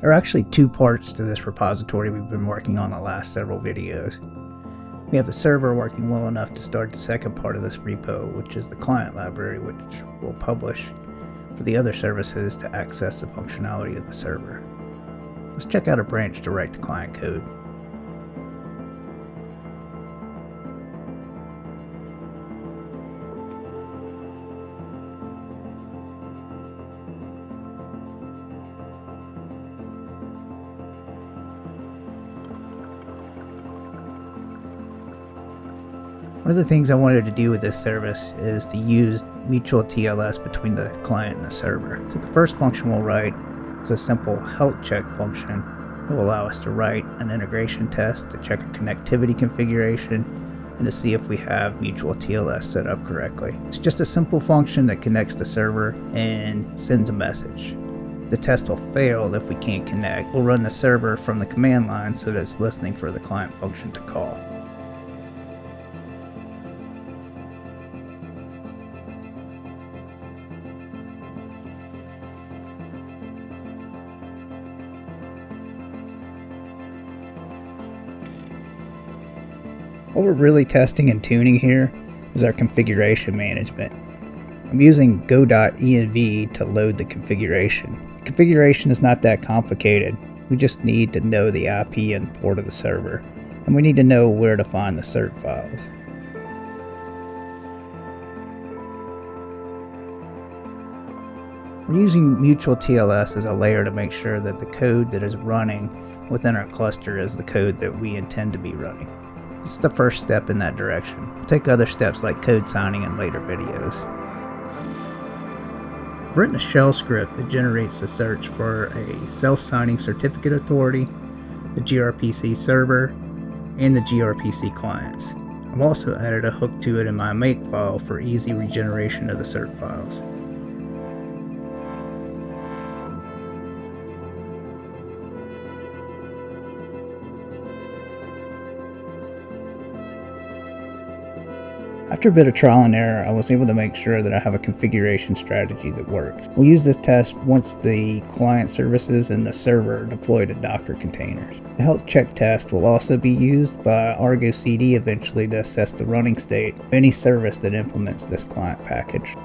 There are actually two parts to this repository we've been working on the last several videos. We have the server working well enough to start the second part of this repo, which is the client library, which we'll publish for the other services to access the functionality of the server. Let's check out a branch to write the client code. One of the things I wanted to do with this service is to use mutual TLS between the client and the server. So the first function we'll write is a simple health check function that will allow us to write an integration test to check a connectivity configuration and to see if we have mutual TLS set up correctly. It's just a simple function that connects the server and sends a message. The test will fail if we can't connect. We'll run the server from the command line so that it's listening for the client function to call. What we're really testing and tuning here is our configuration management. I'm using go.env to load the configuration. The configuration is not that complicated. We just need to know the IP and port of the server, and we need to know where to find the cert files. We're using mutual TLS as a layer to make sure that the code that is running within our cluster is the code that we intend to be running. This is the first step in that direction. We'll take other steps like code signing in later videos. I've written a shell script that generates the search for a self-signing certificate authority, the gRPC server, and the gRPC clients. I've also added a hook to it in my make file for easy regeneration of the cert files. After a bit of trial and error, I was able to make sure that I have a configuration strategy that works. We'll use this test once the client services and the server are deployed to Docker containers. The health check test will also be used by Argo CD eventually to assess the running state of any service that implements this client package.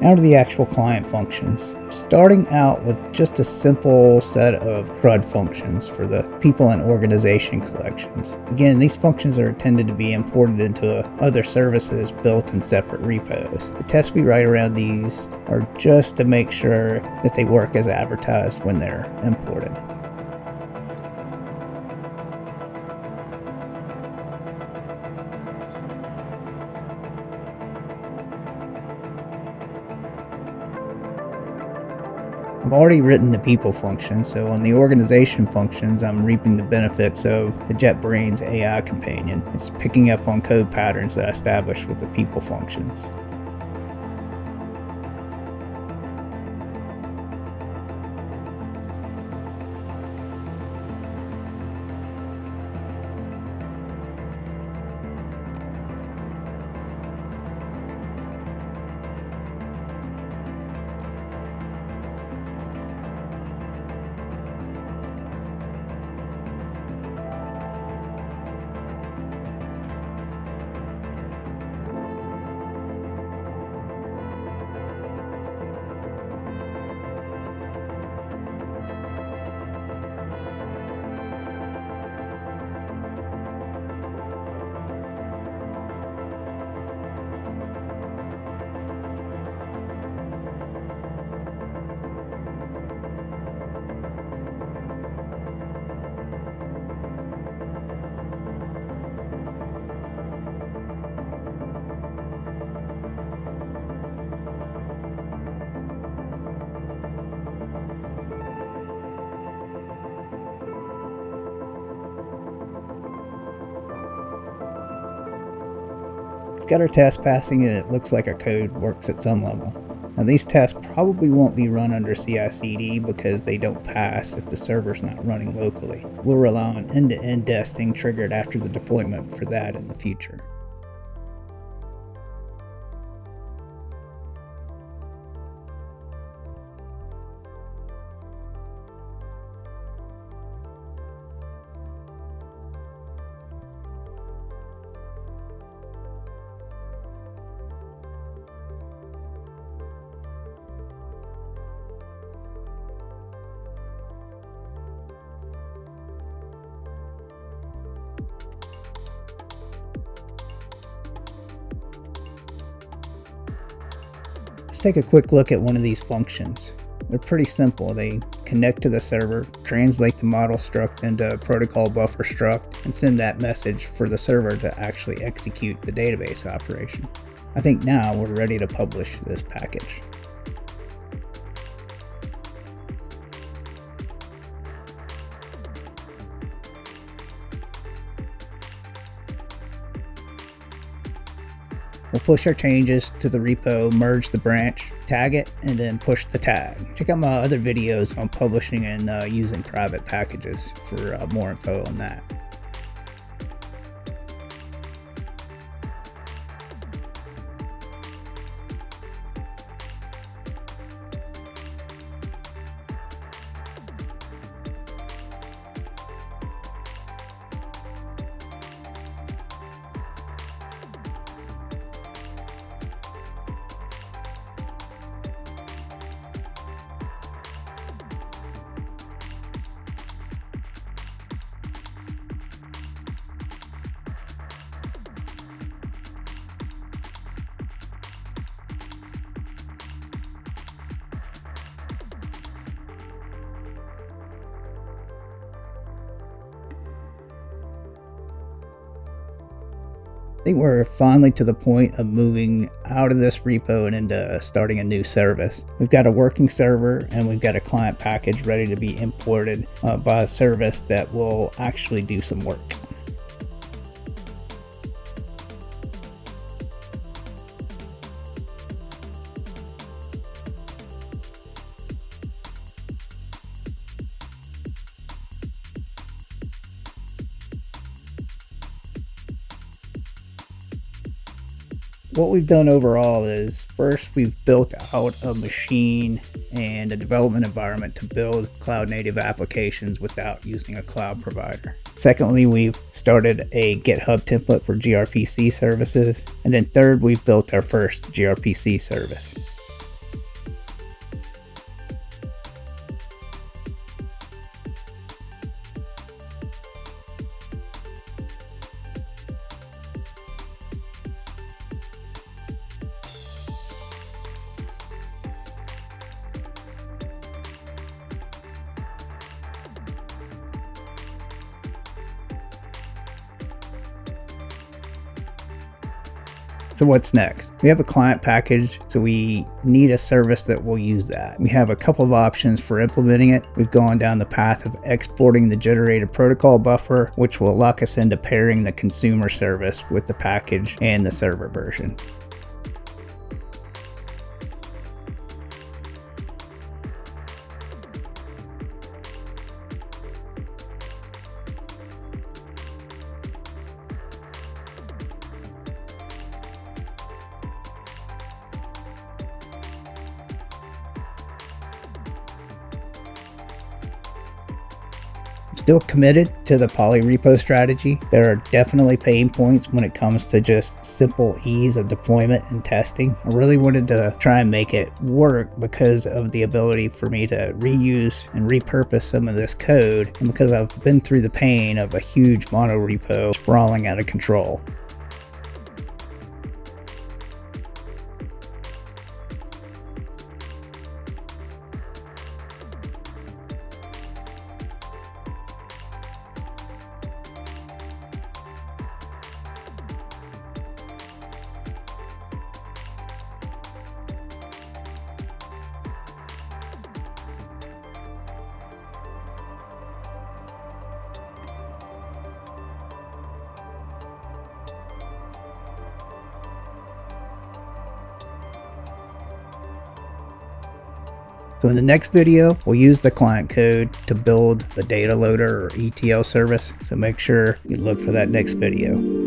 Now to the actual client functions. Starting out with just a simple set of CRUD functions for the people and organization collections. Again, these functions are intended to be imported into other services built in separate repos. The tests we write around these are just to make sure that they work as advertised when they're imported. I've already written the people function, so on the organization functions, I'm reaping the benefits of the JetBrains AI companion. It's picking up on code patterns that I established with the people functions. got our test passing and it looks like our code works at some level. Now these tests probably won't be run under CI/CD because they don't pass if the server's not running locally. We'll rely on end-to-end testing triggered after the deployment for that in the future. Let's take a quick look at one of these functions. They're pretty simple. They connect to the server, translate the model struct into a protocol buffer struct, and send that message for the server to actually execute the database operation. I think now we're ready to publish this package. We'll push our changes to the repo, merge the branch, tag it, and then push the tag. Check out my other videos on publishing and using private packages for more info on that. I think we're finally to the point of moving out of this repo and into starting a new service. We've got a working server and we've got a client package ready to be imported by a service that will actually do some work. What we've done overall is, first we've built out a machine and a development environment to build cloud native applications without using a cloud provider. Secondly, we've started a GitHub template for gRPC services. And then third, we've built our first gRPC service. So what's next? We have a client package, so we need a service that will use that. We have a couple of options for implementing it. We've gone down the path of exporting the generated protocol buffer, which will lock us into pairing the consumer service with the package and the server version. Still committed to the poly repo strategy. There are definitely pain points when it comes to just simple ease of deployment and testing. I really wanted to try and make it work because of the ability for me to reuse and repurpose some of this code, and because I've been through the pain of a huge mono repo sprawling out of control. So in the next video, we'll use the client code to build the data loader or ETL service. So make sure you look for that next video.